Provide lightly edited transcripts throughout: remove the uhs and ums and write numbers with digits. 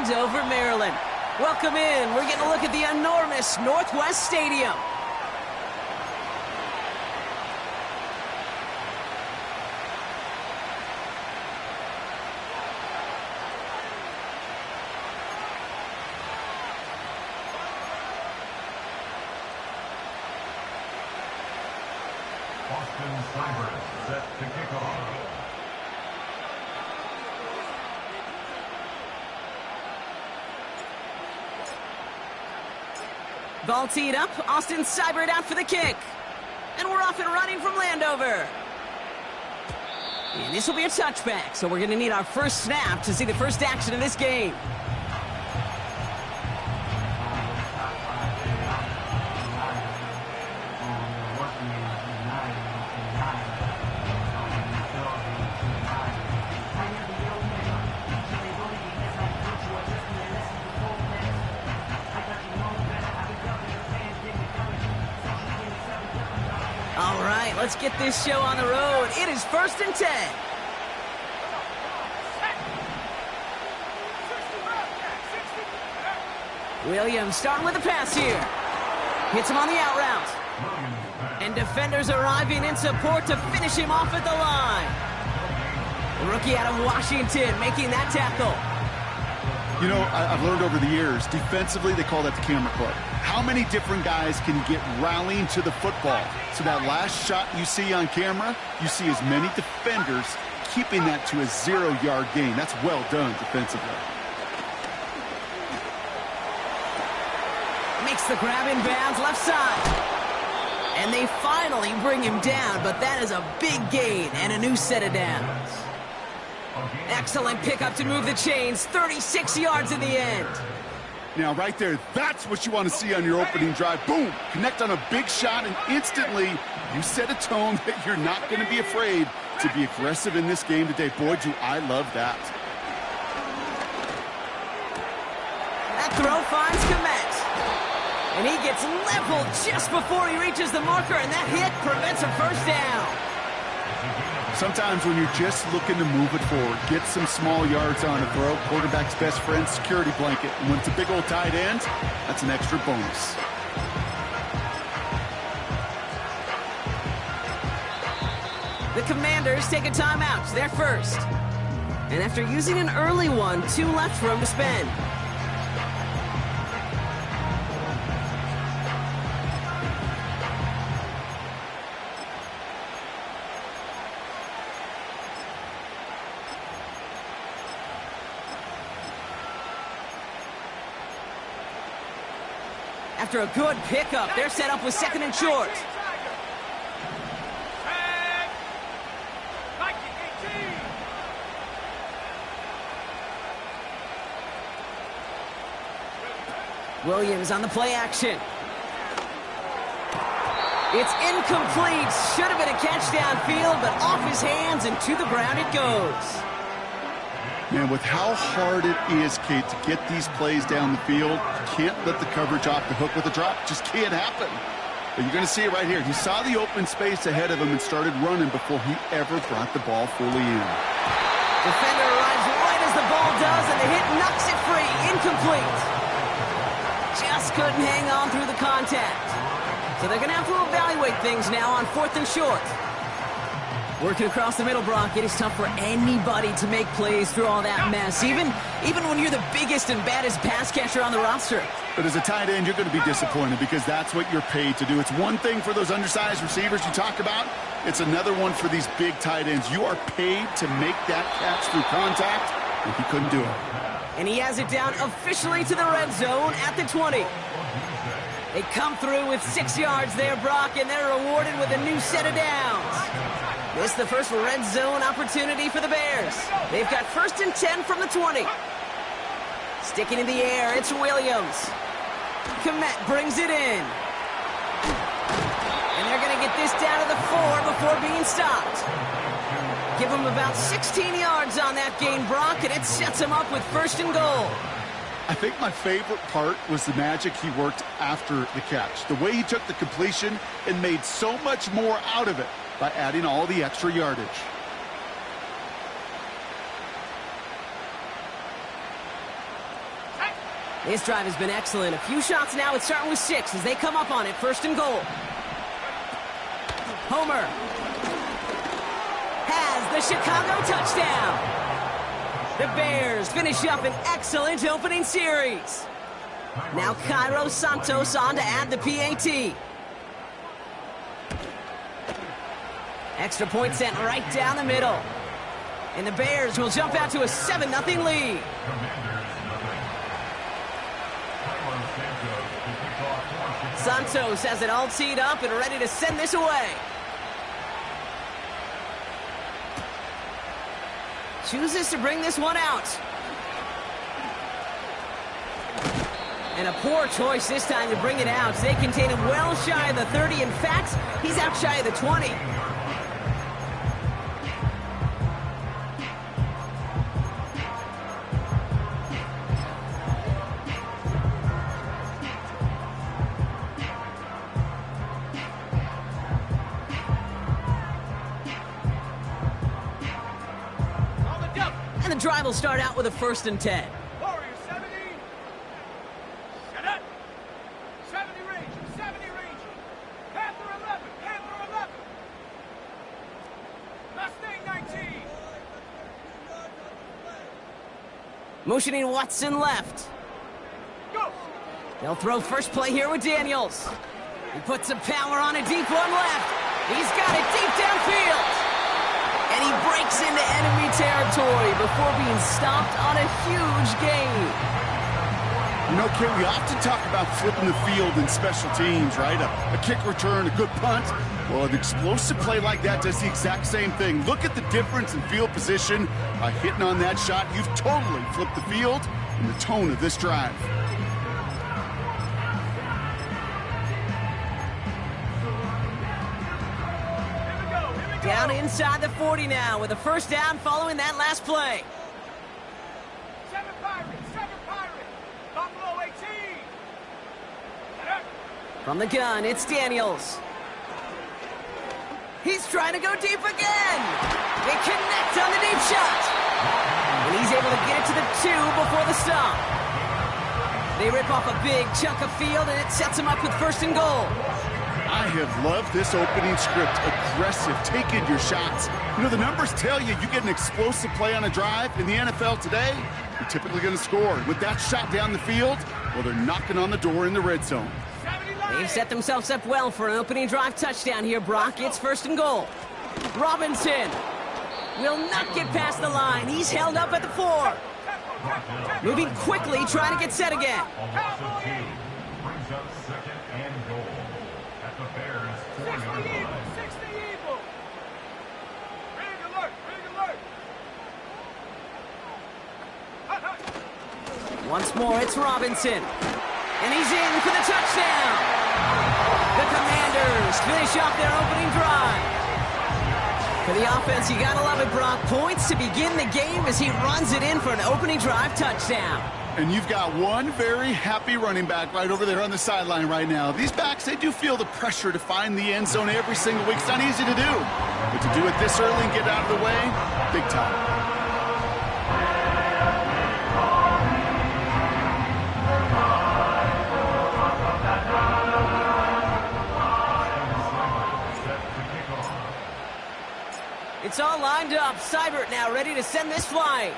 Andover, Maryland. Welcome in. We're getting a look at the enormous Northwest Stadium. Austin Cybert set to kick off. Ball teed up. Austin Cybert out for the kick. And we're off and running from Landover. And this will be a touchback, so we're going to need our first snap to see the first action of this game. All right, let's get this show on the road. It is 1st and 10. Williams starting with a pass here. Hits him on the out route. And defenders arriving in support to finish him off at the line. The rookie out of Washington making that tackle. You know, I've learned over the years, defensively, they call that the camera club. How many different guys can get rallying to the football? So that last shot you see on camera, you see as many defenders keeping that to a 0-yard gain. That's well done defensively. Makes the grab in bounds left side. And they finally bring him down, but that is a big gain and a new set of downs. Excellent pickup to move the chains. 36 yards in the end. Now, right there, that's what you want to see on your opening drive. Boom! Connect on a big shot, and instantly you set a tone that you're not going to be afraid to be aggressive in this game today. Boy, do I love that. That throw finds Komet. And he gets leveled just before he reaches the marker, and that hit prevents a first down. Sometimes when you're just looking to move it forward, get some small yards on a throw, quarterback's best friend, security blanket. And when it's a big old tight end, that's an extra bonus. The Commanders take a timeout. They're first. And after using an early one, 2 left for him to spend. After a good pickup, they're set up with 2nd and short. Williams on the play action. It's incomplete. Should have been a catch downfield, but off his hands and to the ground it goes. Man, with how hard it is, Kate, to get these plays down the field, you can't let the coverage off the hook with a drop. It just can't happen. But you're going to see it right here. He saw the open space ahead of him and started running before he ever brought the ball fully in. Defender arrives right as the ball does, and the hit knocks it free. Incomplete. Just couldn't hang on through the contact. So they're going to have to evaluate things now on 4th and short. Working across the middle, Brock, it is tough for anybody to make plays through all that mess, even when you're the biggest and baddest pass catcher on the roster. But as a tight end, you're going to be disappointed because that's what you're paid to do. It's one thing for those undersized receivers you talk about. It's another one for these big tight ends. You are paid to make that catch through contact, and he couldn't do it. And he has it down officially to the red zone at the 20. They come through with 6 yards there, Brock, and they're rewarded with a new set of downs. This is the first red zone opportunity for the Bears. They've got 1st and 10 from the 20. Sticking in the air, it's Williams. Komet brings it in. And they're going to get this down to the 4 before being stopped. Give him about 16 yards on that gain, Brock, and it sets him up with 1st and goal. I think my favorite part was the magic he worked after the catch. The way he took the completion and made so much more out of it by adding all the extra yardage. This drive has been excellent. A few shots now. It's starting with 6 as they come up on it. First and goal. Homer has the Chicago touchdown. The Bears finish up an excellent opening series. Now Cairo Santos on to add the PAT. Extra point sent right down the middle. And the Bears will jump out to a 7-0 lead. Santos has it all teed up and ready to send this away. Chooses to bring this one out. And a poor choice this time to bring it out. They contain him well shy of the 30. In fact, he's out shy of the 20. And the drive will start out with a 1st and 10. Warrior 70. Set up. 70 range. 70 range. Panther 11. Panther 11. Mustang 19. Motioning Watson left. Go. They'll throw first play here with Daniels. He puts some power on a deep one left. He's got it deep downfield. And he breaks into enemy territory before being stopped on a huge gain. You know, Kate, we often talk about flipping the field in special teams, right? A kick return, a good punt. Well, an explosive play like that does the exact same thing. Look at the difference in field position. By hitting on that shot, you've totally flipped the field and the tone of this drive. Down inside the 40 now with a 1st down following that last play. 7 Pirates. 7 Pirates. Buffalo 18. Set up. From the gun, it's Daniels. He's trying to go deep again. They connect on the deep shot. And he's able to get it to the 2 before the stop. They rip off a big chunk of field, and it sets them up with 1st and goal. I have loved this opening script. Aggressive, taking your shots. You know, the numbers tell you get an explosive play on a drive. In the NFL today, you're typically going to score. With that shot down the field, well, they're knocking on the door in the red zone. They've set themselves up well for an opening drive touchdown here, Brock. It's 1st and goal. Robinson will not get past the line. He's held up at the 4. Moving quickly, trying to get set again. Brings up 2nd and goal at the Bears 40-yard line. 60 Eagle. Rig alert. Rig alert. Hut, hut. Once more, it's Robinson. And he's in for the touchdown. The Commanders finish off their opening drive. For the offense, you gotta love it, Brock. Points to begin the game as he runs it in for an opening drive touchdown. And you've got one very happy running back right over there on the sideline right now. These backs, they do feel the pressure to find the end zone every single week. It's not easy to do. But to do it this early and get out of the way, big time. It's all lined up. Seibert now ready to send this flying.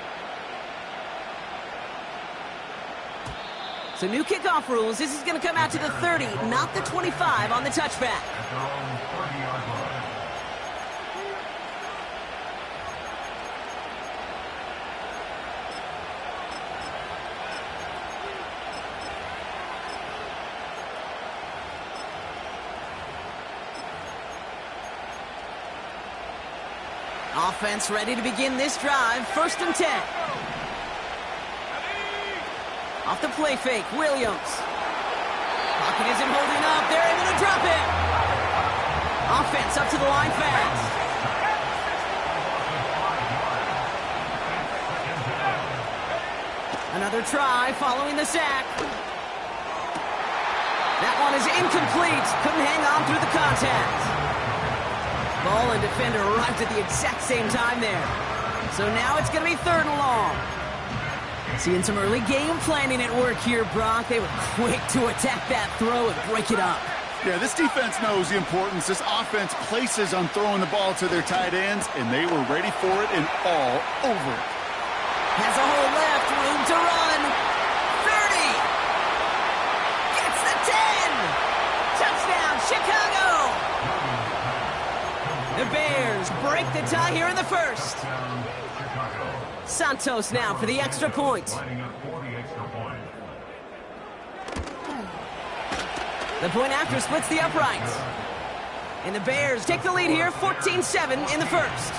So new kickoff rules. This is going to come out to the 30, not the 25 on the touchback. At their own 30-yard line. Offense ready to begin this drive. 1st and 10. Off the play fake, Williams. Pocket isn't holding up. They're able to drop it. Offense up to the line fast. Another try following the sack. That one is incomplete. Couldn't hang on through the contact. Ball and defender arrived at the exact same time there. So now it's going to be 3rd and long. Seeing some early game planning at work here, Brock. They were quick to attack that throw and break it up. Yeah, this defense knows the importance this offense places on throwing the ball to their tight ends, and they were ready for it and all over it. Has a hole left, room to run. 30. Gets the 10. Touchdown, Chicago. The Bears break the tie here in the first. Santos now for the extra point. The point after splits the uprights. And the Bears take the lead here, 14-7 in the first.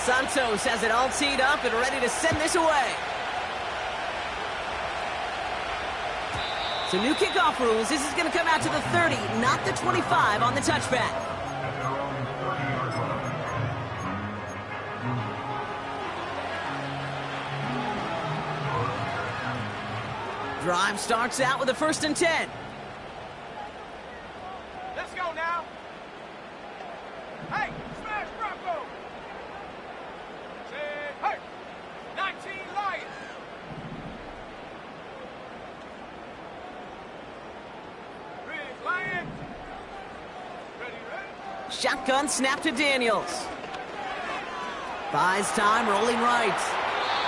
Santos has it all teed up and ready to send this away. So new kickoff rules. This is going to come out to the 30, not the 25 on the touchback. Drive starts out with a 1st and 10. Let's go now. Hey, smash Bronco. Say, hey, 19 Lions. Red Lions. Ready, ready. Shotgun snap to Daniels. Buys time, rolling right.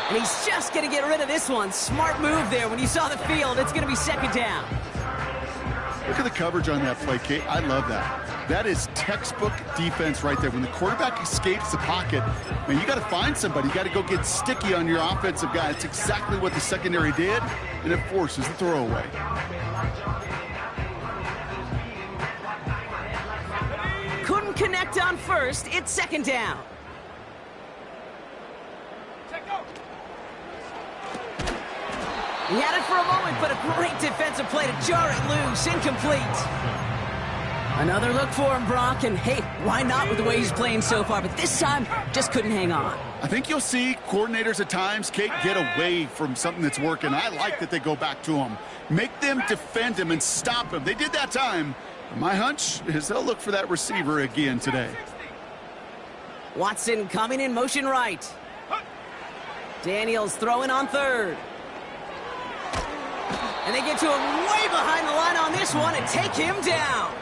And he's just going to get rid of this one. Smart move there. When you saw the field, it's going to be 2nd down. Look at the coverage on that play, Kate. I love that. That is textbook defense right there. When the quarterback escapes the pocket, man, you got to find somebody. You got to go get sticky on your offensive guy. It's exactly what the secondary did, and it forces the throwaway. Couldn't connect on first. It's 2nd down. He had it for a moment, but a great defensive play to jar it loose. Incomplete. Another look for him, Brock, and hey, why not with the way he's playing so far? But this time, just couldn't hang on. I think you'll see coordinators at times, Kate, get away from something that's working. I like that they go back to him. Make them defend him and stop him. They did that time. My hunch is they'll look for that receiver again today. Watson coming in motion right. Daniels throwing on 3rd. And they get to him way behind the line on this one and take him down.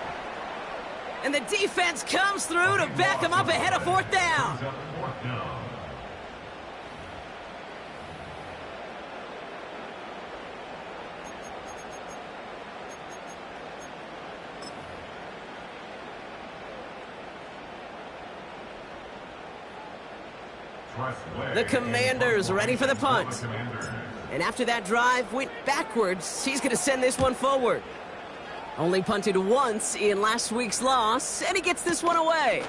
And the defense comes through to back him up ahead of 4th down. The Commanders ready for the punt. And after that drive went backwards, he's going to send this one forward. Only punted once in last week's loss, and he gets this one away.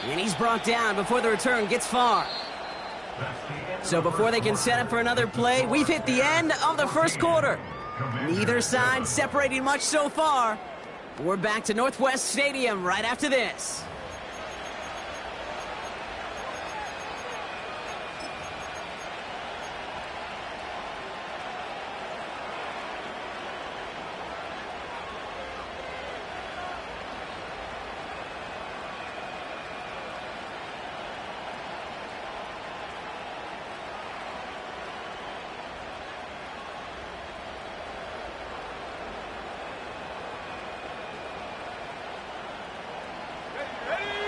And he's brought down before the return gets far. So before they can set up for another play, we've hit the end of the first quarter. Neither side separating much so far. We're back to Northwest Stadium right after this.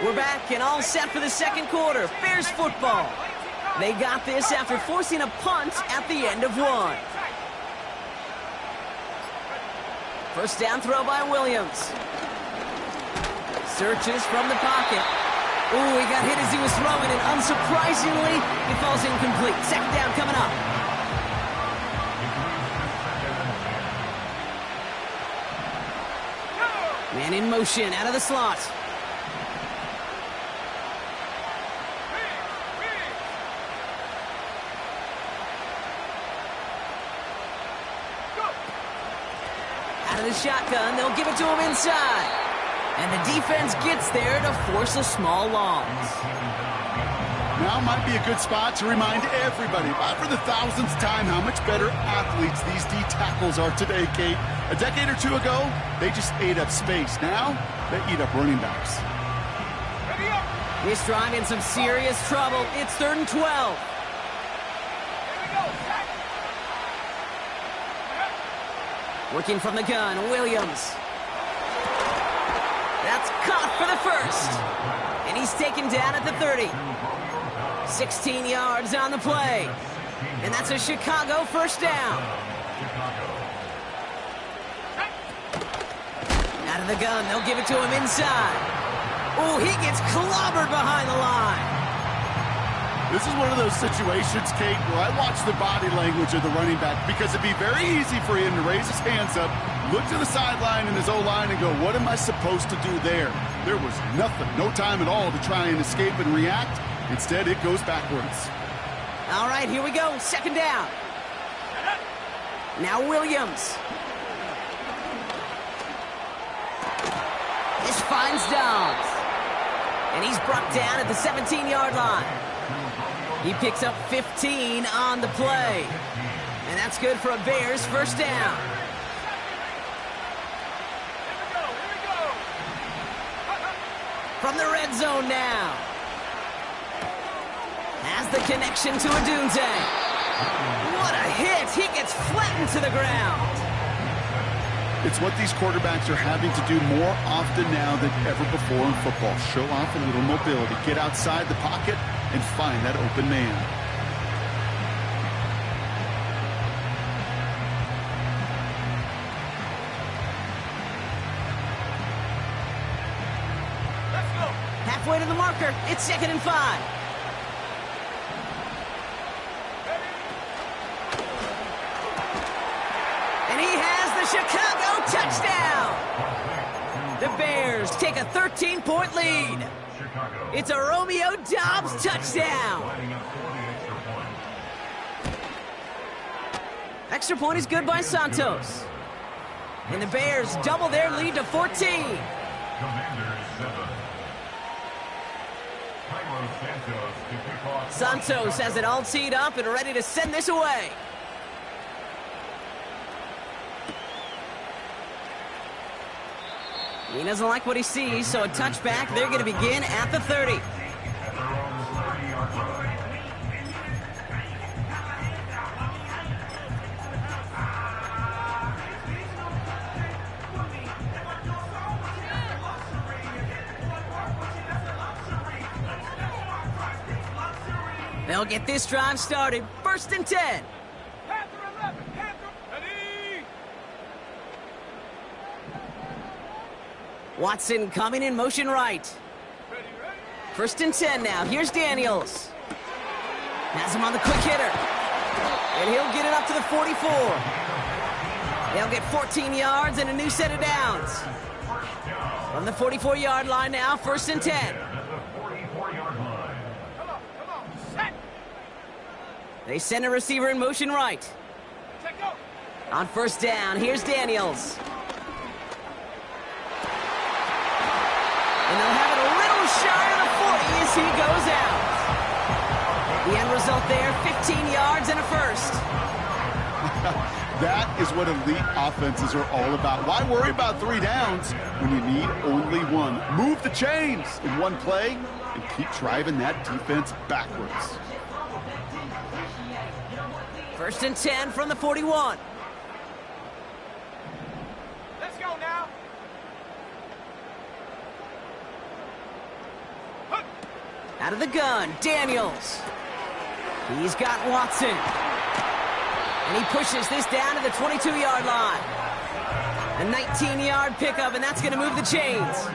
We're back and all set for the second quarter. Bears football. They got this after forcing a punt at the end of one. First down throw by Williams. Searches from the pocket. Ooh, he got hit as he was throwing, and unsurprisingly, it falls incomplete. 2nd down coming up. Man in motion out of the slot. Out of the shotgun, they'll give it to him inside. And the defense gets there to force a small loss. Now might be a good spot to remind everybody, about for the thousandth time, how much better athletes these D tackles are today, Kate. A decade or two ago, they just ate up space. Now, they eat up running backs. Ready up. This drive in some serious trouble. It's 3rd and 12. Here we go. Sack. Working from the gun, Williams. That's caught for the first. And he's taken down at the 30. 16 yards on the play. And that's a Chicago first down. Out of the gun, they'll give it to him inside. Oh, he gets clobbered behind the line. This is one of those situations, Kate, where I watch the body language of the running back because it'd be very easy for him to raise his hands up, look to the sideline in his O-line and go, what am I supposed to do there? There was nothing, no time at all to try and escape and react. Instead, it goes backwards. All right, here we go. 2nd down. Now Williams. This finds Dobbs. And he's brought down at the 17-yard line. He picks up 15 on the play. And that's good for a Bears first down. Here we go. From the red zone now. Has the connection to Odunze. What a hit! He gets flattened to the ground. It's what these quarterbacks are having to do more often now than ever before in football. Show off a little mobility, get outside the pocket, and find that open man. Let's go. Halfway to the marker. It's 2nd and 5. And he has the Chicago touchdown. The Bears take a 13-point lead. It's a Romeo Dobbs touchdown. Extra point is good by Santos. And the Bears double their lead to 14. Santos has it all teed up and ready to send this away. He doesn't like what he sees, so a touchback. They're going to begin at the 30. They'll get this drive started. 1st and 10. Panther 11. Panther. Ready. Watson coming in motion right. Ready. 1st and 10 now. Here's Daniels. Has him on the quick hitter. And he'll get it up to the 44. They'll get 14 yards and a new set of downs. From the 44-yard line now, 1st and 10. Come on. Set. They send a receiver in motion right. Check go. On 1st down, here's Daniels. And they'll have it a little shy of the 40 as he goes out. The end result there, 15 yards and a first. That is what elite offenses are all about. Why worry about 3 downs when you need only one? Move the chains in one play and keep driving that defense backwards. 1st and 10 from the 41. Let's go now. Out of the gun, Daniels. He's got Watson. And he pushes this down to the 22-yard line. A 19-yard pickup, and that's going to move the chains.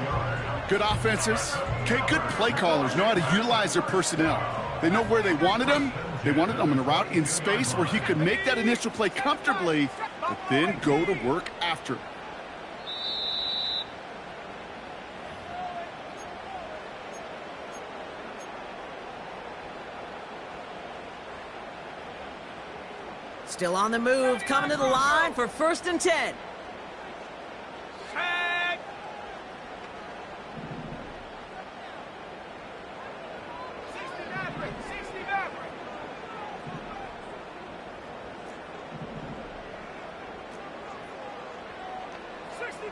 Good offenses, okay, good play callers know how to utilize their personnel. They know where they wanted them. They wanted him on a route in space where he could make that initial play comfortably, but then go to work after. Still on the move, coming to the line for 1st and 10. Set.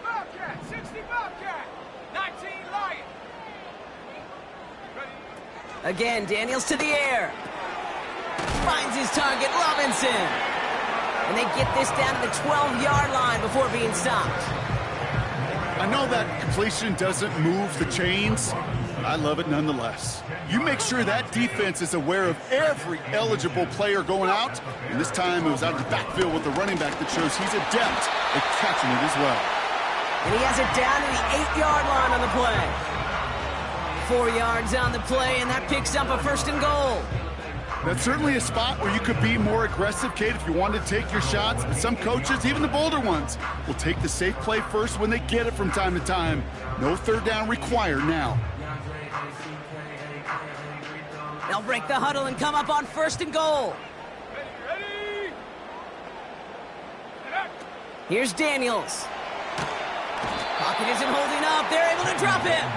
Bobcat, 60 Bobcat, 19 Lion. Ready? Again, Daniels to the air. Finds his target, Robinson. And they get this down to the 12-yard line before being stopped. I know that completion doesn't move the chains. I love it nonetheless. You make sure that defense is aware of every eligible player going out. And this time it was out of the backfield with the running back that shows he's adept at catching it as well. And he has it down to the 8-yard line on the play. 4 yards on the play, and that picks up a 1st and goal. That's certainly a spot where you could be more aggressive, Kate, if you wanted to take your shots. But some coaches, even the bolder ones, will take the safe play first when they get it from time to time. No 3rd down required now. They'll break the huddle and come up on 1st and goal. Ready? Here's Daniels. Pocket isn't holding up. They're able to drop him.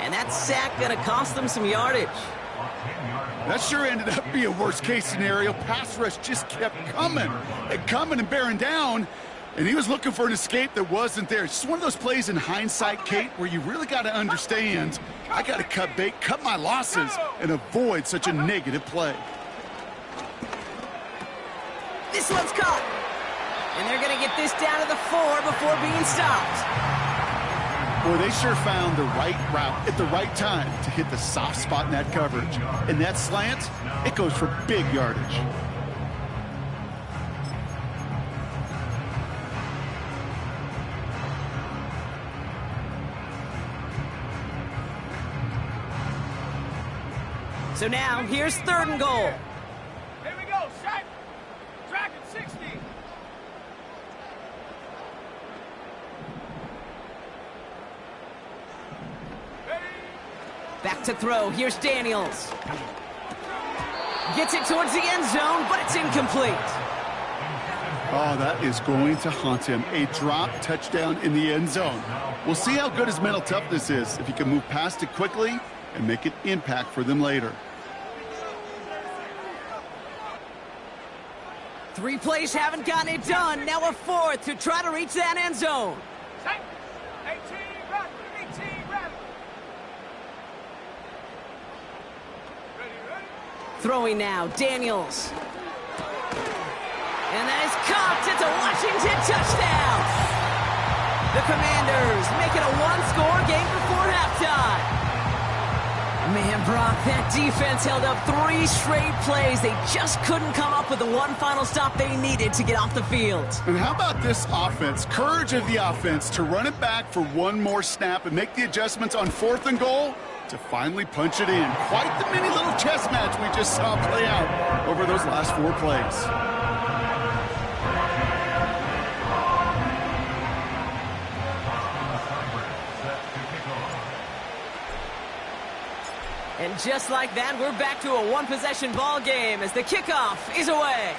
And that sack going to cost them some yardage. That sure ended up being a worst-case scenario. Pass rush just kept coming and bearing down, and he was looking for an escape that wasn't there. It's just one of those plays in hindsight, Kate, where you really got to understand, I got to cut bait, cut my losses, and avoid such a negative play. This one's caught. And they're going to get this down to the 4 before being stopped. Boy, they sure found the right route at the right time to hit the soft spot in that coverage. And that slant, it goes for big yardage. So now, here's 3rd and goal. Here we go, set. Track at 60. Back to throw. Here's Daniels. Gets it towards the end zone, but it's incomplete. Oh, that is going to haunt him. A drop touchdown in the end zone. We'll see how good his mental toughness is, if he can move past it quickly and make an impact for them later. 3 plays haven't gotten it done. Now a 4th to try to reach that end zone. Set. 18 run. 18 run. Ready? Throwing now, Daniels. And that is caught. It's a Washington touchdown. The Commanders make it a 1-score game before halftime. Man, Brock, that defense held up 3 straight plays. They just couldn't come up with the one final stop they needed to get off the field. And how about this offense? Courage of the offense to run it back for one more snap and make the adjustments on 4th and goal to finally punch it in. Quite the mini little chess match we just saw play out over those last 4 plays. And just like that, we're back to a one-possession ball game as the kickoff is away.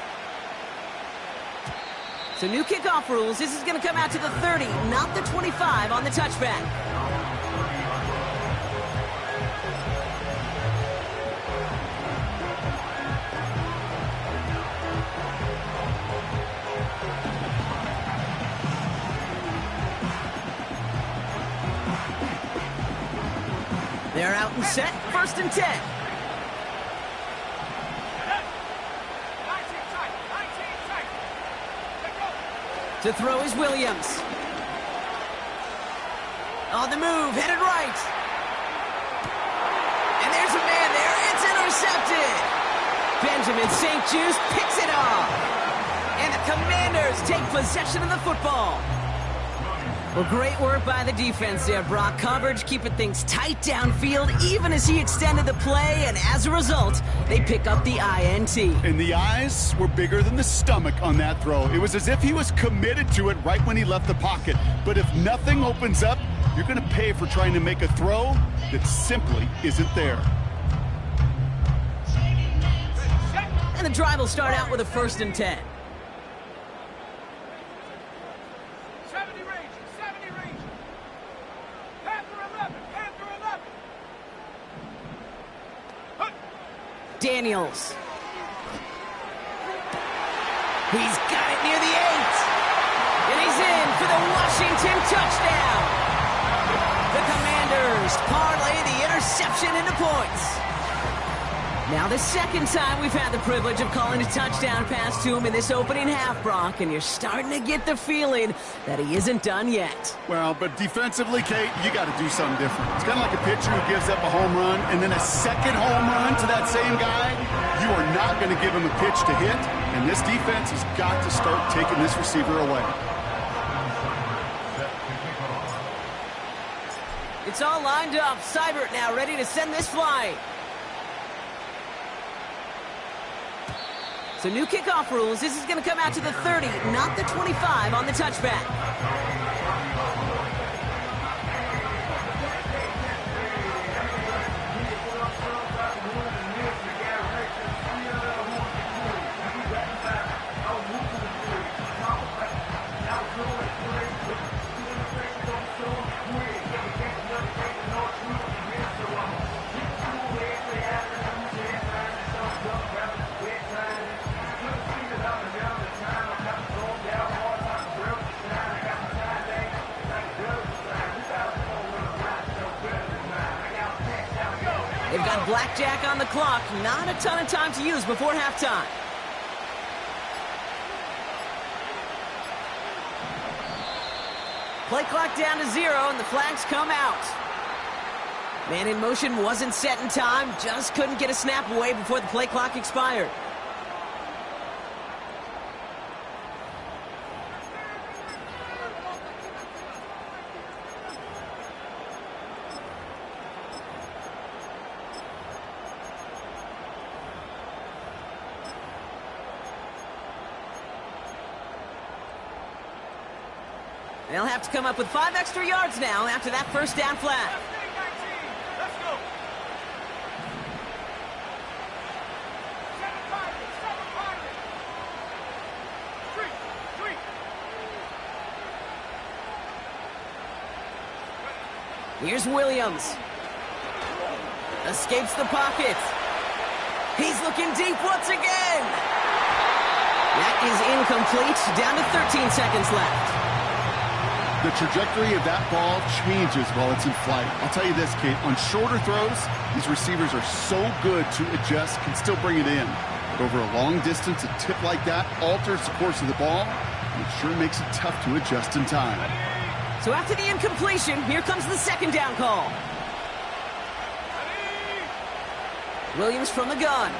So new kickoff rules. This is going to come out to the 30, not the 25 on the touchback. They're out and set, 1st and 10. 19 tight. To throw is Williams. On the move, headed right. And there's a man there, it's intercepted. Benjamin St-Juste picks it off. And the Commanders take possession of the football. Well, great work by the defense there, Brock. Coverage keeping things tight downfield, even as he extended the play, and as a result, they pick up the INT. And the eyes were bigger than the stomach on that throw. It was as if he was committed to it right when he left the pocket. But if nothing opens up, you're going to pay for trying to make a throw that simply isn't there. And the drive will start out with a 1st and 10. 70 range. Panther 11. Daniels. He's got it near the 8. And he's in for the Washington interception into points. Now the second time we've had the privilege of calling a touchdown pass to him in this opening half, Brock, and you're starting to get the feeling that he isn't done yet. Well, but defensively, Kate, you got to do something different. It's kind of like a pitcher who gives up a home run and then a second home run to that same guy. You are not going to give him a pitch to hit, and this defense has got to start taking this receiver away. It's all lined up. Seibert now ready to send this flight. So new kickoff rules. This is going to come out to the 30, not the 25 on the touchback. They've got blackjack on the clock. Not a ton of time to use before halftime. Play clock down to 0, and the flags come out. Man in motion wasn't set in time. Just couldn't get a snap away before the play clock expired. They'll have to come up with 5 extra yards now after that first down flag. Let's go. 7-5, 3. Here's Williams. Escapes the pocket. He's looking deep once again. That is incomplete. Down to 13 seconds left. The trajectory of that ball changes while it's in flight. I'll tell you this, Kate, on shorter throws, these receivers are so good to adjust, can still bring it in. But over a long distance, a tip like that alters the course of the ball, and it sure makes it tough to adjust in time. So after the incompletion, here comes the second down call. Williams from the gun.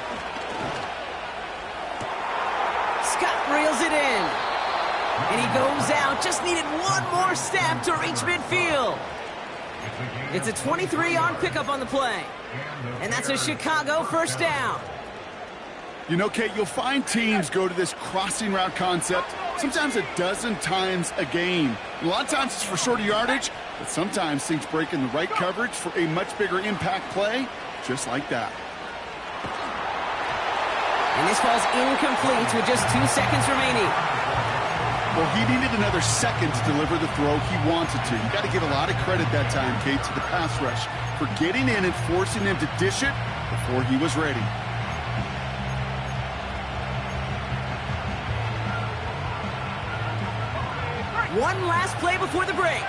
Scott reels it in. And he goes out. Just needed one more step to reach midfield. It's a 23-yard pickup on the play. And that's a Chicago first down. You know, Kate, you'll find teams go to this crossing route concept sometimes a dozen times a game. A lot of times it's for shorter yardage, but sometimes things break in the right coverage for a much bigger impact play, just like that. And this ball's incomplete with just 2 seconds remaining. Well, he needed another second to deliver the throw he wanted to. You got to give a lot of credit that time, Kate, to the pass rush for getting in and forcing him to dish it before he was ready. One last play before the break.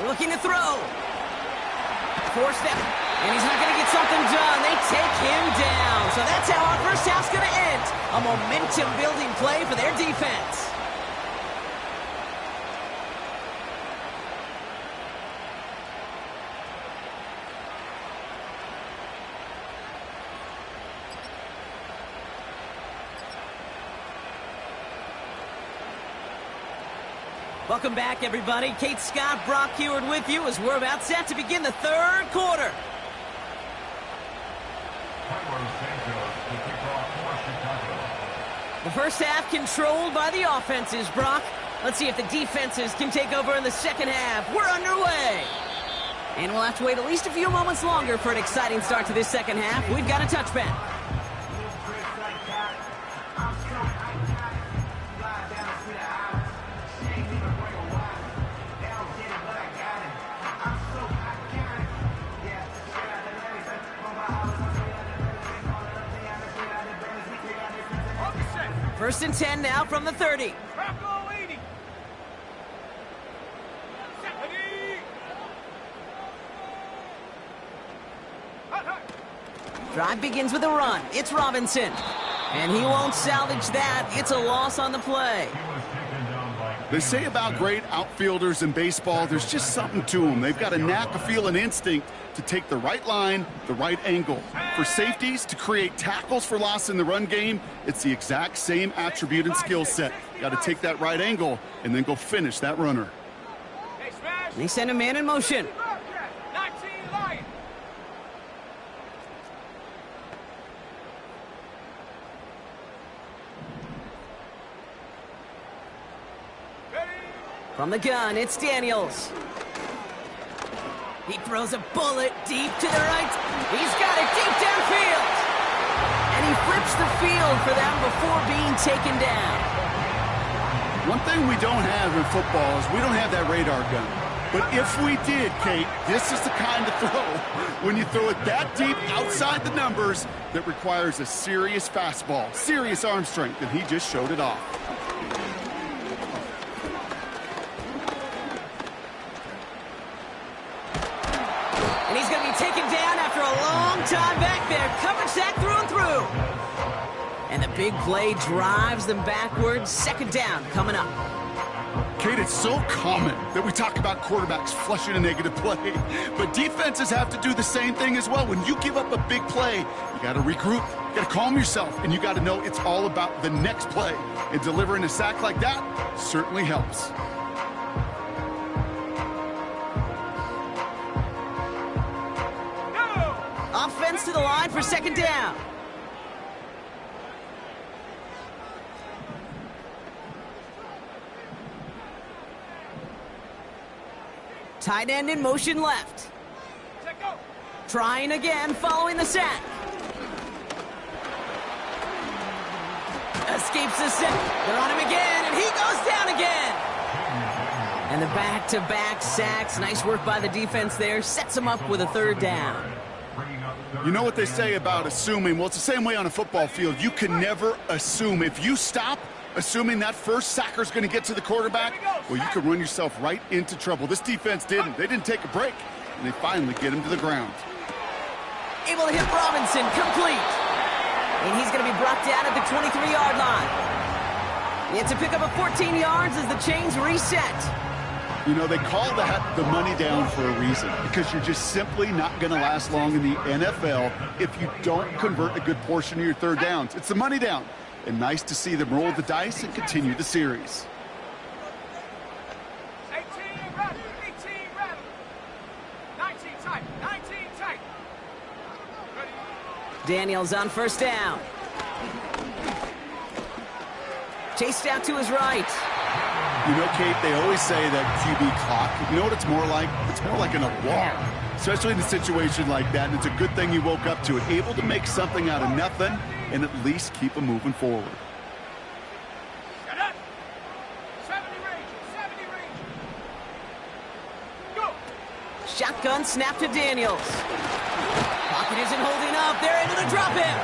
Looking to throw. Forced out. And he's not going to get something done. They take him down. So that's how our first half's going to end. A momentum-building play for their defense. Welcome back, everybody. Kate Scott, Brock Huard with you as we're about set to begin the third quarter. The first half controlled by the offenses, Brock. Let's see if the defenses can take over in the second half. We're underway. And we'll have to wait at least a few moments longer for an exciting start to this second half. We've got a touchback. First and 10 now from the 30. Trap goal 80. 70. Hut, hut. Drive begins with a run. It's Robinson. And he won't salvage that. It's a loss on the play. They say about great outfielders in baseball, there's just something to them. They've got a knack, a feel, an instinct to take the right line, the right angle. For safeties, to create tackles for loss in the run game, it's the exact same attribute and skill set. Got to take that right angle and then go finish that runner. Hey, smash. And they send a man in motion. 19 Lion. Ready. From the gun, it's Daniels. He throws a bullet deep to the right. He's got it deep downfield. And he flips the field for them before being taken down. One thing we don't have in football is we don't have that radar gun. But if we did, Kate, this is the kind of throw, when you throw it that deep outside the numbers, that requires a serious fastball, serious arm strength, and he just showed it off. And he's going to be taken down after a long time back there. Coverage sack through and through. And the big play drives them backwards. Second down coming up. Kate, it's so common that we talk about quarterbacks flushing a negative play, but defenses have to do the same thing as well. When you give up a big play, you got to regroup, you got to calm yourself, and you got to know it's all about the next play. And delivering a sack like that certainly helps. Offense to the line for second down. Tight end in motion left. Set, go. Trying again following the sack. Escapes the sack. They're on him again, and he goes down again. And the back-to-back sacks. Nice work by the defense there. Sets him up with a third down. You know what they say about assuming? Well, it's the same way on a football field. You can never assume. If you stop assuming that first sacker's going to get to the quarterback, well, you could run yourself right into trouble. This defense didn't. They didn't take a break, and they finally get him to the ground. Able to hit Robinson, complete. And he's going to be brought down at the 23-yard line. It's a pickup of 14 yards as the chains reset. You know, they call that the money down for a reason, because you're just simply not going to last long in the NFL if you don't convert a good portion of your third downs. It's the money down. And nice to see them roll the dice and continue the series. 18 rattle. 18 rattle. 19 tight. 19 tight. Ready. Daniels on first down. Chased out to his right. You know, Kate, they always say that QB clock. You know what it's more like? It's more like an alarm, especially in a situation like that. And it's a good thing you woke up to it, able to make something out of nothing and at least keep them moving forward. Shut up. 70 range. 70 range. Go. Shotgun snap to Daniels. Pocket isn't holding up. They're able to drop him.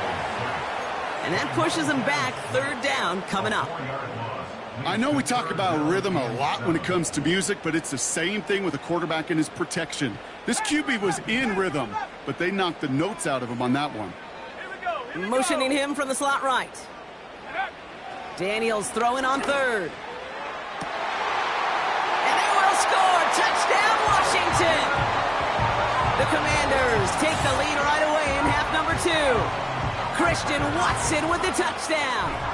And that pushes them back. Third down coming up. I know we talk about rhythm a lot when it comes to music, but it's the same thing with a quarterback and his protection. This QB was in rhythm, but they knocked the notes out of him on that one. Here we go. Here we Motioning go. him from the slot right. Daniels throwing on third. And they will score. Touchdown, Washington. The Commanders take the lead right away in half number 2. Christian Watson with the touchdown.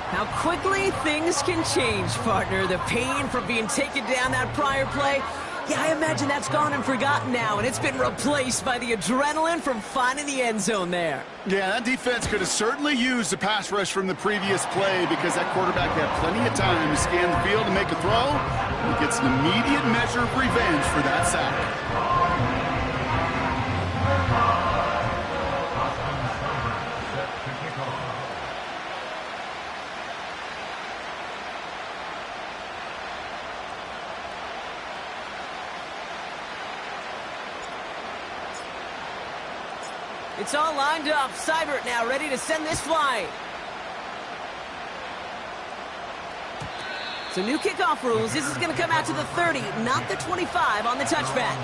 How quickly things can change, partner. The pain from being taken down that prior play, yeah, I imagine that's gone and forgotten now, and it's been replaced by the adrenaline from finding the end zone there. Yeah, that defense could have certainly used the pass rush from the previous play because that quarterback had plenty of time to scan the field and make a throw. And he gets an immediate measure of revenge for that sack. It's all lined up. Seibert now ready to send this flight. So new kickoff rules. This is going to come out to the 30, not the 25 on the touchback.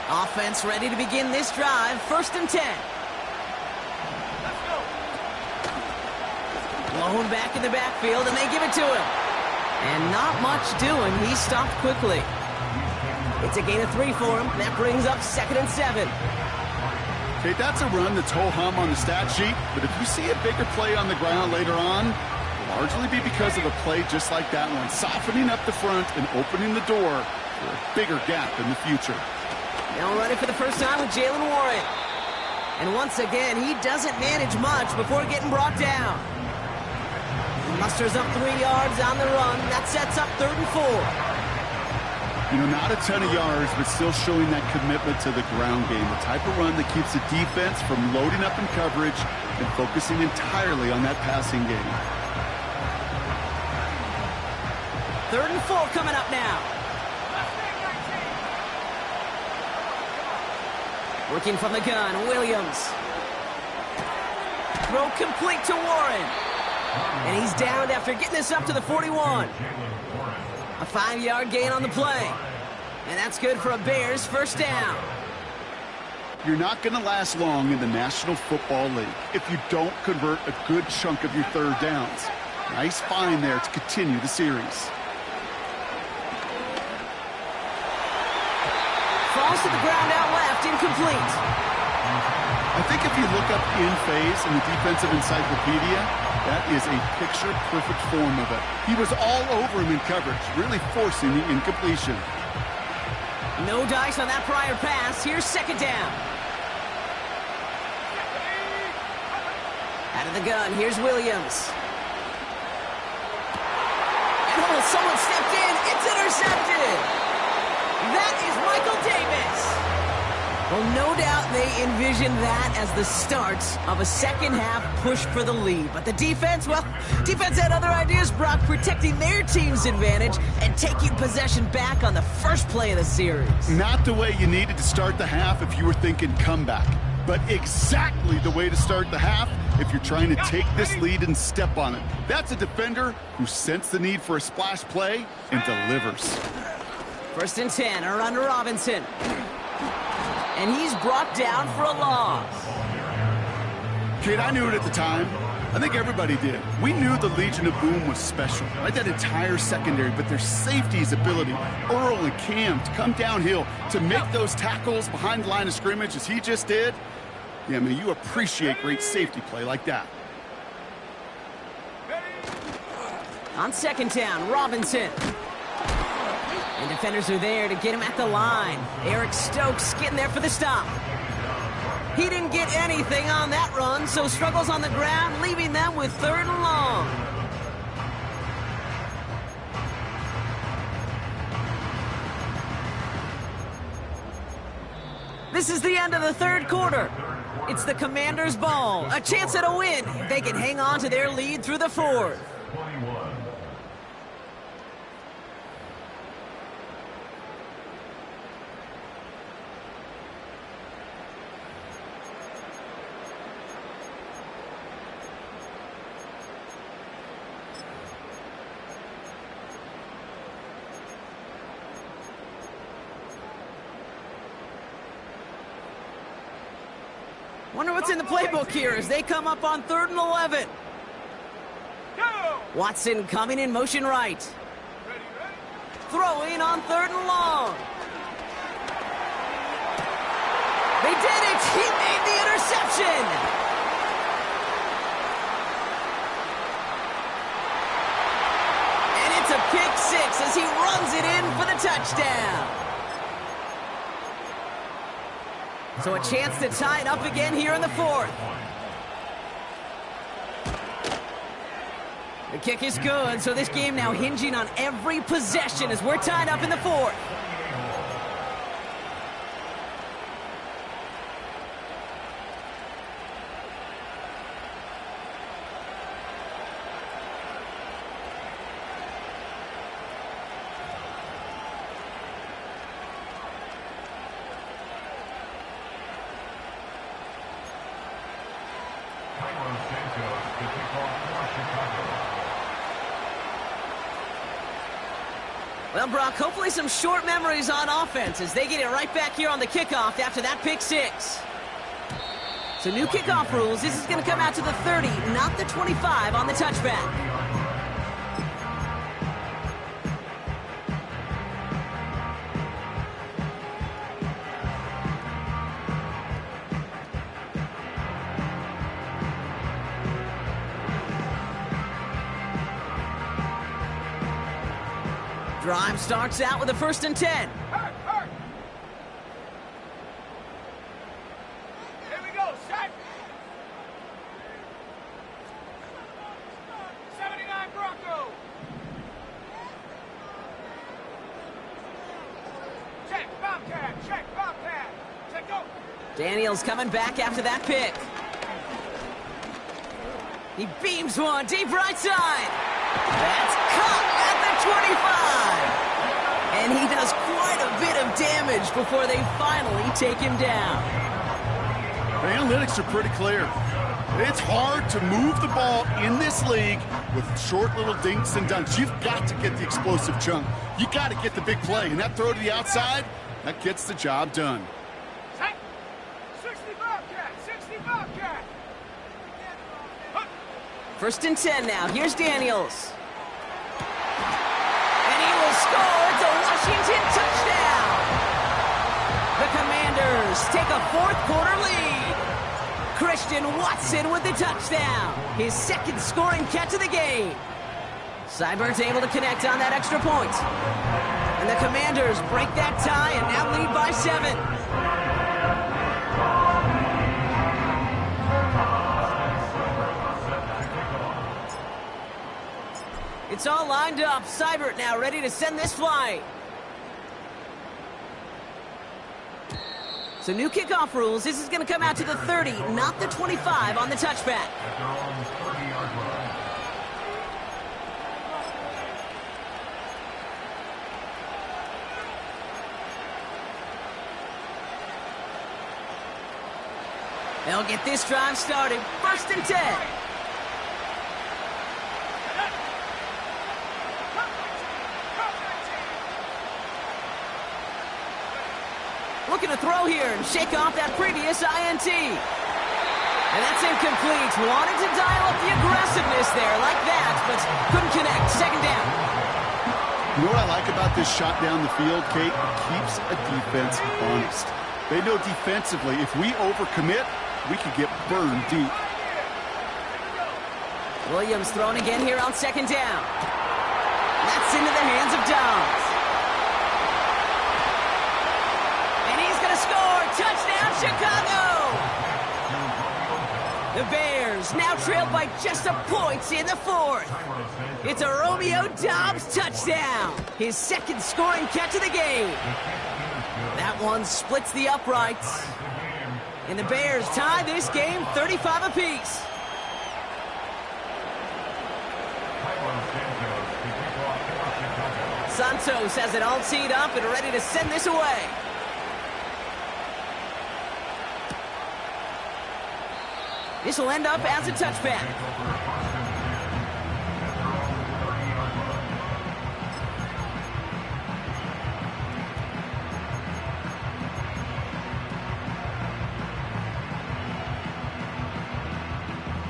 Offense ready to begin this drive. 1st and 10. Let's go. Blown back in the backfield, and they give it to him. And not much doing. He stopped quickly. It's a gain of 3 for him. That brings up 2nd and 7. Okay, that's a run that's ho-hum on the stat sheet, but if you see a bigger play on the ground later on, it'll largely be because of a play just like that one, softening up the front and opening the door for a bigger gap in the future. Now running for the first time with Jaylen Warren. And once again, he doesn't manage much before getting brought down. He musters up 3 yards on the run. That sets up 3rd and 4. You know, not a ton of yards, but still showing that commitment to the ground game. The type of run that keeps the defense from loading up in coverage and focusing entirely on that passing game. 3rd and 4 coming up now. Working from the gun, Williams. Throw complete to Warren. And he's downed after getting this up to the 41. A 5-yard gain on the play. And that's good for a Bears first down. You're not going to last long in the National Football League if you don't convert a good chunk of your 3rd downs. Nice find there to continue the series. Falls to the ground out left, incomplete. I think if you look up in phase in the defensive encyclopedia, that is a picture-perfect form of it. He was all over him in coverage, really forcing the incompletion. No dice on that prior pass. Here's 2nd down. Out of the gun, here's Williams. And oh, someone stepped in. It's intercepted. That is Michael Davis. Well, no doubt they envisioned that as the start of a second-half push for the lead. But the defense, well, defense had other ideas, Brock, protecting their team's advantage and taking possession back on the first play of the series. Not the way you needed to start the half if you were thinking comeback, but exactly the way to start the half if you're trying to take this lead and step on it. That's a defender who sensed the need for a splash play and delivers. 1st and 10, a run to Robinson. And he's brought down for a loss. Kate, I knew it at the time. I think everybody did. We knew the Legion of Boom was special, right? That entire secondary, but their safety's ability, Earl and Cam, to come downhill, to make those tackles behind the line of scrimmage as he just did. Yeah, I mean, you appreciate great safety play like that. On 2nd down, Robinson. And defenders are there to get him at the line. Eric Stokes getting there for the stop. He didn't get anything on that run, so struggles on the ground, leaving them with 3rd and long. This is the end of the 3rd quarter. It's the Commanders' ball. A chance at a win. They can hang on to their lead through the 4th. 21. Wonder what's in the playbook here as they come up on 3rd and 11. Go! Watson coming in motion right. Ready, ready? Throwing on 3rd and long. They did it! He made the interception! And it's a pick 6 as he runs it in for the touchdown. So a chance to tie it up again here in the 4th. The kick is good, so this game now hinging on every possession as we're tied up in the 4th. Well, Brock, hopefully some short memories on offense as they get it right back here on the kickoff after that pick six. So new kickoff rules. This is going to come out to the 30, not the 25 on the touchback. Drive starts out with a 1st and 10. Hurt, hurt. Here we go, set. 79 Bronco. Check, Bobcat, check, Bobcat. Check, go. Daniels coming back after that pick. He beams one deep right side. That's caught at the 25. And he does quite a bit of damage before they finally take him down. The analytics are pretty clear. It's hard to move the ball in this league with short little dinks and dunks. You've got to get the explosive chunk. You got to get the big play. And that throw to the outside, that gets the job done. Check. 60 Bobcat, 60 Bobcat. 1st and 10 now. Here's Daniels. And he will score. It's a Washington touchdown. The Commanders take a 4th quarter lead. Christian Watson with the touchdown. His 2nd scoring catch of the game. Seibert's able to connect on that extra point. And the Commanders break that tie and now lead by 7. It's all lined up. Seibert now ready to send this flight. So new kickoff rules. This is going to come out to the 30, not the 25 on the touchback. At their own 30-yard line. They'll get this drive started. 1st and 10. Looking to throw here and shake off that previous INT. And that's incomplete. Wanted to dial up the aggressiveness there like that, but couldn't connect. 2nd down. You know what I like about this shot down the field, Kate? It keeps a defense honest. They know defensively, if we overcommit, we could get burned deep. Williams thrown again here on 2nd down. That's into the hands of Dobbs. Score! Touchdown, Chicago! The Bears now trailed by just a point in the 4th. It's a Romeo Dobbs touchdown. His 2nd scoring catch of the game. That one splits the uprights. And the Bears tie this game 35 apiece. Santos has it all teed up and ready to send this away. This will end up as a touchback.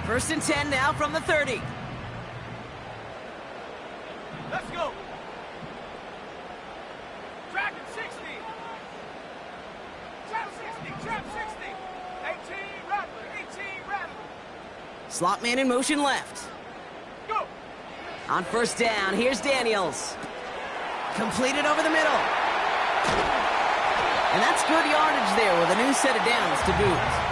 First and 10 now from the 30. Let's go. Trap 60. Trap 60. Trap 60. 18 Rattler. 18 Rattler. Slot man in motion left. Go. On 1st down, here's Daniels. Completed over the middle. And that's good yardage there with a new set of downs to boot.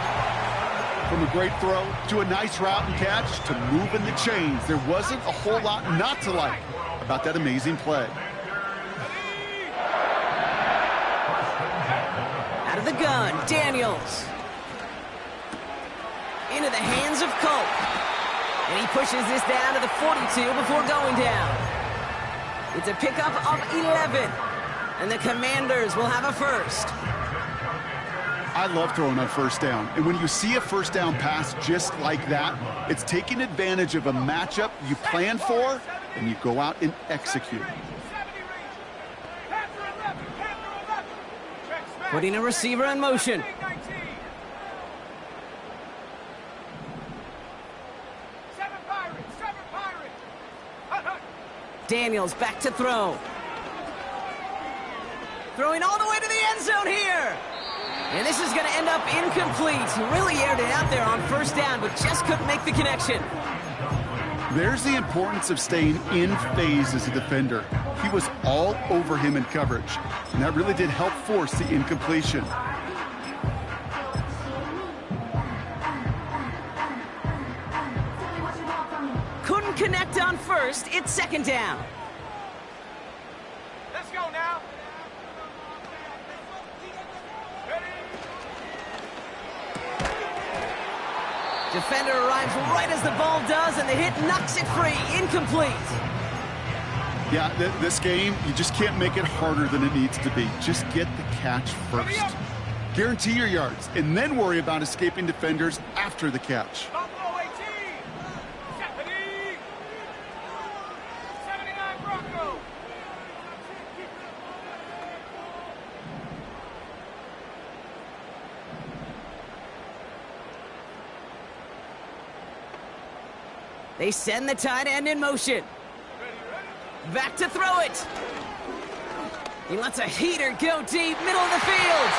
From a great throw to a nice route and catch to moving the chains, there wasn't a whole lot not to like about that amazing play. Out of the gun, Daniels. Into the hands of Colt. And he pushes this down to the 42 before going down. It's a pickup of 11. And the Commanders will have a first. I love throwing on 1st down. And when you see a 1st down pass just like that, it's taking advantage of a matchup you plan for, and you go out and execute. Putting a receiver in motion. 19. 7 Pirates, 7 Pirates. Hut, hut. Daniels back to throw. Throwing all the way to the end zone here. And this is going to end up incomplete. He really aired it out there on first down, but just couldn't make the connection. There's the importance of staying in phase as a defender. He was all over him in coverage, and that really did help force the incompletion. Couldn't connect on first. It's second down. Let's go now. Ready? Defender arrives right as the ball does, and the hit knocks it free. Incomplete. Yeah, this game, you just can't make it harder than it needs to be. Just get the catch first. Guarantee your yards, and then worry about escaping defenders after the catch. Buffalo 18. 70. 79 Broncos. They send the tight end in motion. Back to throw it. He lets a heater go deep, middle of the field.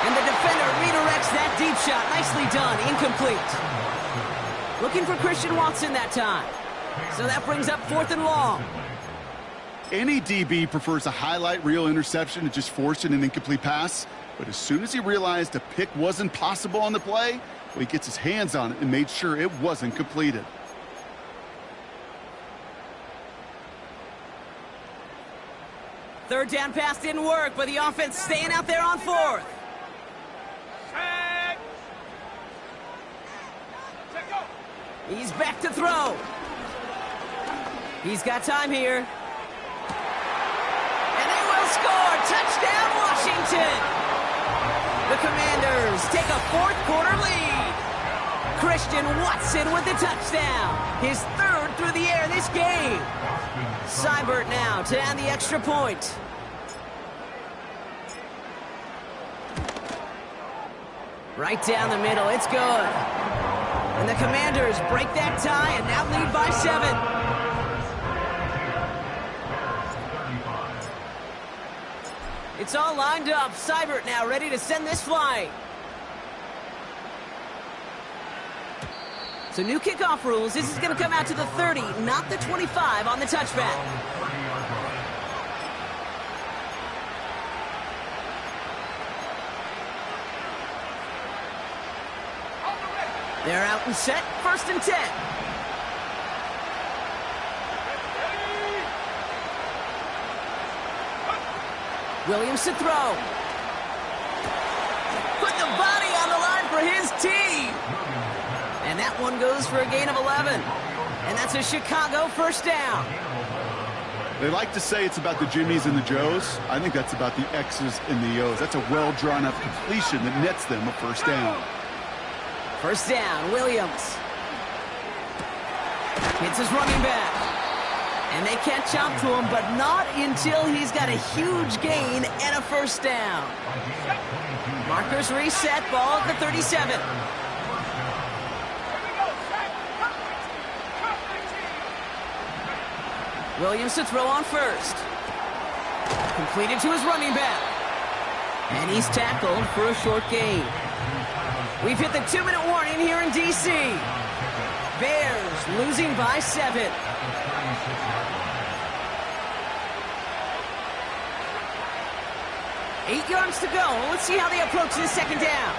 And the defender redirects that deep shot. Nicely done, incomplete. Looking for Christian Watson that time. So that brings up 4th and long. Any DB prefers a highlight reel interception to just forcing an incomplete pass. But as soon as he realized a pick wasn't possible on the play, well, he gets his hands on it and made sure it wasn't completed. Third down pass didn't work, but the offense staying out there on 4th. Set. Set, go. He's back to throw. He's got time here. And they will score. Touchdown, Washington. The Commanders take a 4th quarter lead. Christian Watson with the touchdown. His 3rd through the air this game. Seibert now to add the extra point. Right down the middle, it's good. And the Commanders break that tie and now lead by 7. It's all lined up. Seibert now ready to send this flight. So new kickoff rules. This is going to come out to the 30, not the 25 on the touchback. They're out and set. 1st and 10. Williams to throw. Put the body on the line for his team. And that one goes for a gain of 11. And that's a Chicago 1st down. They like to say it's about the Jimmies and the Joes. I think that's about the X's and the O's. That's a well-drawn-up completion that nets them a 1st down. 1st down, Williams. Hits his running back. And they catch up to him, but not until he's got a huge gain and a 1st down. Markers reset, ball at the 37. Williams to throw on 1st. Completed to his running back. And he's tackled for a short gain. We've hit the 2-minute warning here in D.C. Bears losing by 7. Eight yards to go. Let's see how they approach this 2nd down.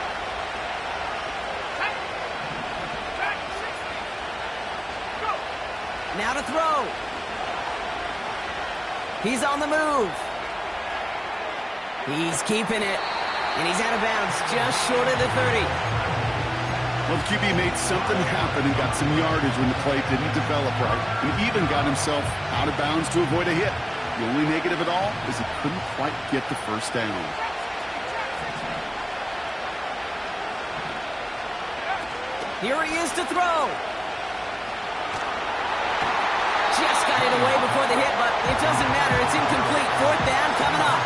Now to throw. He's on the move. He's keeping it. And he's out of bounds just short of the 30. Well, the QB made something happen and got some yardage when the play didn't develop right. And even got himself out of bounds to avoid a hit. The only negative at all is he couldn't quite get the 1st down. Here he is to throw. Just got it away before the hit, but it doesn't matter. It's incomplete. 4th down coming up.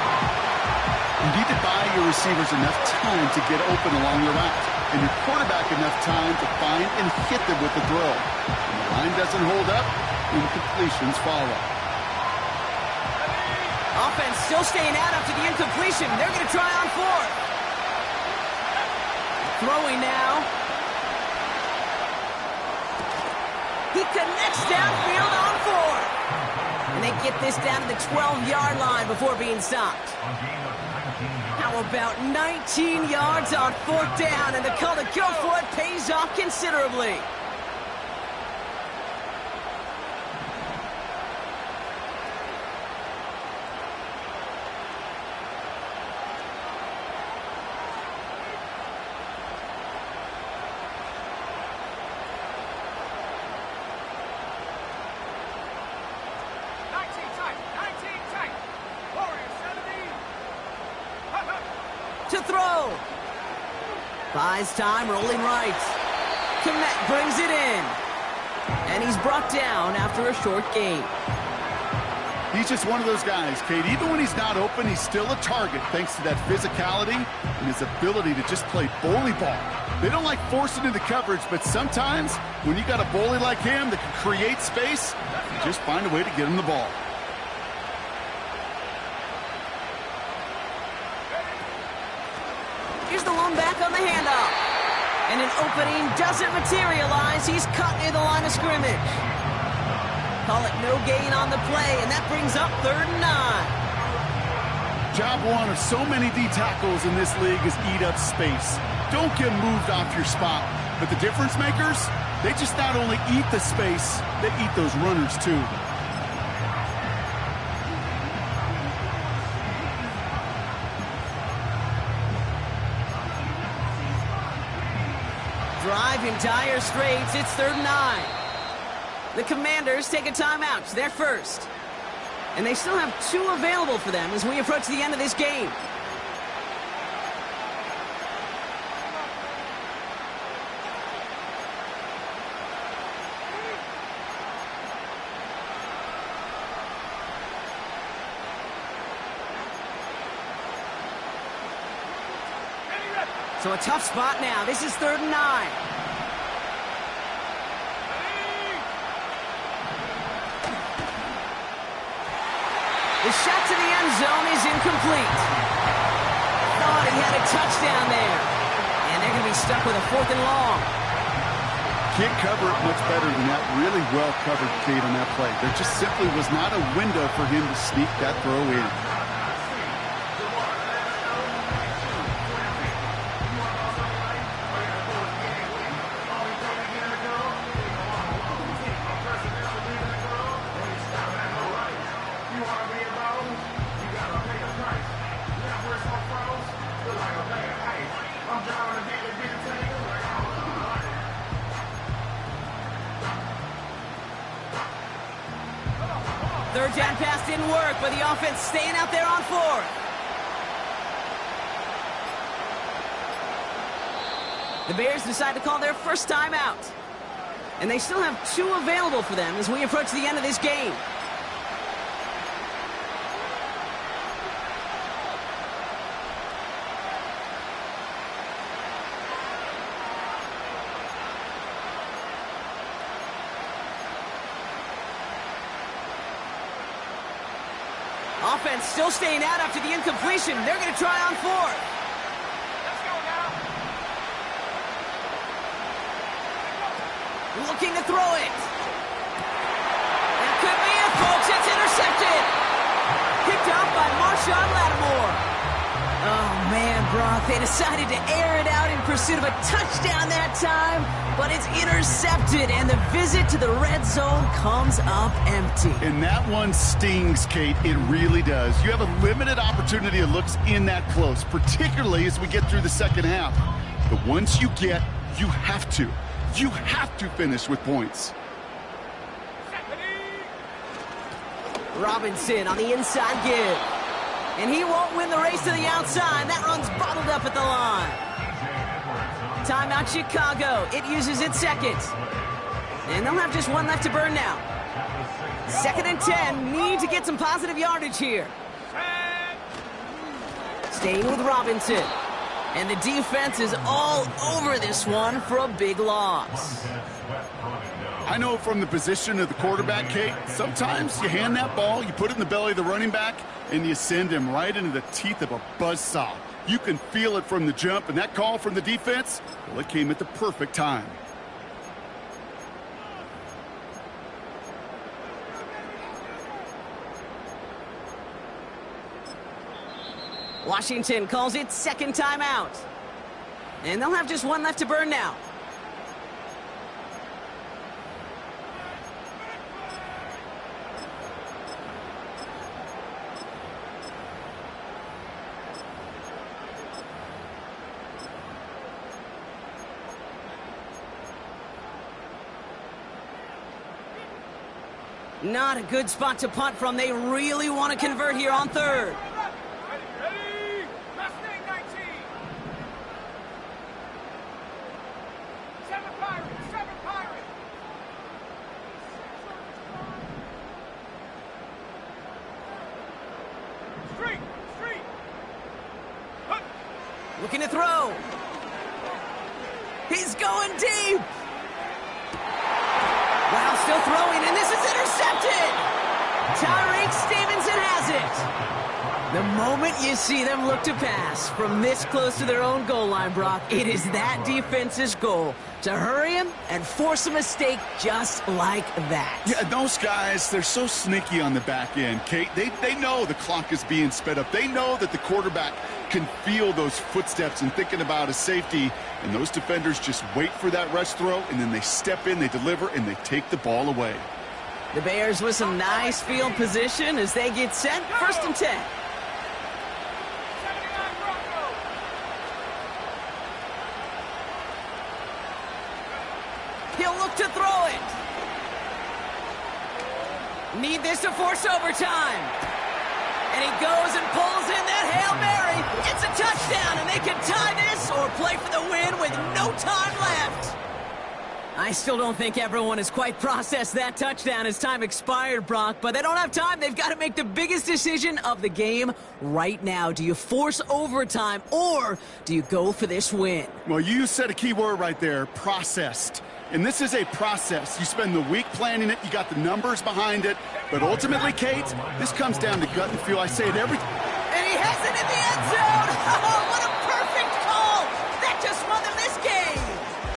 You need to buy your receivers enough time to get open along the route, and your quarterback enough time to find and hit them with the throw. When the line doesn't hold up, incompletions follow. Offense still staying out after the incompletion. They're going to try on fourth. Throwing now. He connects downfield on fourth. And they get this down to the 12-yard line before being stopped. How about 19 yards on fourth down, and the call to go for it pays off considerably. To throw. Buys time, rolling right. Kmet brings it in. And he's brought down after a short gain. He's just one of those guys, Kate. Even when he's not open, he's still a target thanks to that physicality and his ability to just play bully ball. They don't like forcing into coverage, but sometimes when you got a bully like him that can create space, you just find a way to get him the ball. Here's the lone back on the handoff. And an opening doesn't materialize. He's caught near the line of scrimmage. Call it no gain on the play, and that brings up 3rd and 9. Job one of so many D tackles in this league is eat up space. Don't get moved off your spot. But the difference makers, they just not only eat the space, they eat those runners too. Drive in dire straits. It's 3rd and 9. The Commanders take a timeout. They're first. And they still have 2 available for them as we approach the end of this game. So a tough spot now. This is 3rd and 9. The shot to the end zone is incomplete. Thought he had a touchdown there. And they're going to be stuck with a 4th and long. Can't cover it much better than that. Really well covered, Kate, on that play. There just simply was not a window for him to sneak that throw in. Third down pass didn't work, but the offense staying out there on 4th. The Bears decide to call their first timeout. And they still have 2 available for them as we approach the end of this game. Offense still staying out after the incompletion. They're going to try on 4th. Let's go now. Looking to throw it. It could be it, folks. It's intercepted. Picked off by Marshawn Lattimore. Oh, man, Brock. They decided to air it out in pursuit of a touchdown that time, but it's intercepted, and the visit to the red zone comes up empty. And that one stings, Kate. It really does. You have a limited opportunity that looks in that close, particularly as we get through the second half. But once you get, you have to. You have to finish with points. Robinson on the inside give. And he won't win the race to the outside. That run's bottled up at the line. Timeout Chicago. It uses its second. And they'll have just 1 left to burn now. 2nd and 10. Need to get some positive yardage here. Staying with Robinson. And the defense is all over this one for a big loss. I know from the position of the quarterback, Kate, sometimes you hand that ball, you put it in the belly of the running back, and you send him right into the teeth of a buzzsaw. You can feel it from the jump, and that call from the defense, well, it came at the perfect time. Washington calls it second timeout. And they'll have just one left to burn now. Not a good spot to punt from. They really want to convert here on third. Ready? Mustang 19. 7 Pirates. 7 Pirates. Street. Street. Hook. Looking to throw. He's going deep. Wow, still throwing, and this is intercepted. Tyreek Stevenson has it. The moment you see them look to pass from this close to their own goal line, Brock, it is that defense's goal to hurry him and force a mistake just like that. Yeah, those guys, they're so sneaky on the back end, Kate. They know the clock is being sped up. They know that the quarterback can feel those footsteps and thinking about a safety, and those defenders just wait for that rush throw, and then they step in, they deliver, and they take the ball away. The Bears with some nice field position as they get set. 1st and 10. 79 Broncos. He'll look to throw it. Need this to force overtime. And he goes and pulls in that Hail Mary. It's a touchdown, and they can tie this or play for the win with no time left. I still don't think everyone has quite processed that touchdown as time expired, Brock, but they don't have time. They've got to make the biggest decision of the game right now. Do you force overtime, or do you go for this win? Well, you said a key word right there, processed. And this is a process. You spend the week planning it, you got the numbers behind it, but ultimately, Kate, this comes down to gut and feel. I say it every time. And he has it in the end